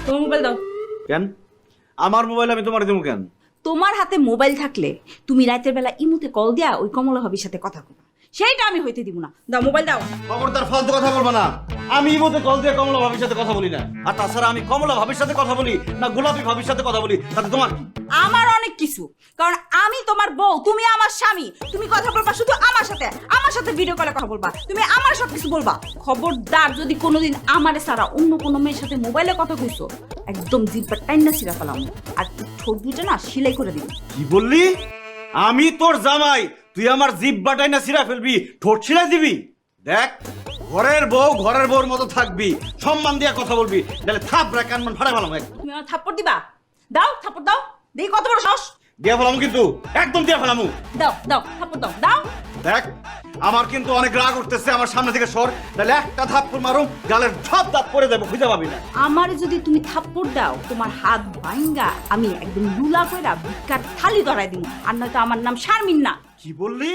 তোমার মোবাইল দাও। কেন আমার মোবাইল আমি তোমার দেবো কেন? তোমার হাতে মোবাইল থাকলে তুমি রাতের বেলা ইমুতে কল দিয়া ওই কমলা ভাবির সাথে কথা কবা, সেইটা আমি হইতে দিব না। দাও মোবাইল দাও। খবরদার ফালতু কথা বলবা না। আমি ইমোতে কল দিয়ে কমলা ভাবির সাথে কথা বলি না। আর তাছাড়া আমি কমলা ভাবির সাথে কথা বলি না গোলাপি ভাবির সাথে কথা বলি, তাতে তোমার কি? আমার অনেক কিছু, কারণ আমি তোমার বউ, তুমি আমার স্বামী। তুমি কথা বলবা শুধু আমার সাথে ভিডিও কলে কথা বলবা, তুমি আমার সব কিছু বলবা। খবরদার যদি কোনোদিন আমারে ছাড়া অন্য কোনো মেয়ের সাথে মোবাইলে কথা কইছো, একদম জিব্বা টাইনা ছিঁড়া ফেলাম, আর ঠোঁট দুটো না সেলাই করে দিবি। কি বললি? আমি তোর জামাই, তুই আমার জিব্বাটাই না ছিঁড়া ফেলবি, ঠোঁট ছিঁড়া দিবি? দেখ, ঘরের বউর মতো থাকবি, সম্মান দিয়ে কথা বলবি, তাহলে থাপড়া কানমান ফাড়া ফেলাম। তুমি আমার থাপ্পড় দিবা? দাও থাপ্পড় দাও, দেখি কত বড় সাহস। দিয়ে ফেলাম কিন্তু, একদম দিয়ে ফেলামু। দাও দাও থাপ্পড় দাও, দাও। দেখ, আমার কিন্তু অনেক রাগ উঠতেছে, আমার সামনে থেকে সর, তাহলে একটা থাপ্পড় মারুম, গালের সব দাঁত পড়ে যাবো, খুঁজে পাবি না। আমারে যদি তুমি থাপ্পড় দাও, তোমার হাত ভাঙ্গা আমি একদম লুলা কইরা ভিক্ষার থালি ধরাই দিব, আর নয়তো আমার নাম শারমিন না। কি বললি?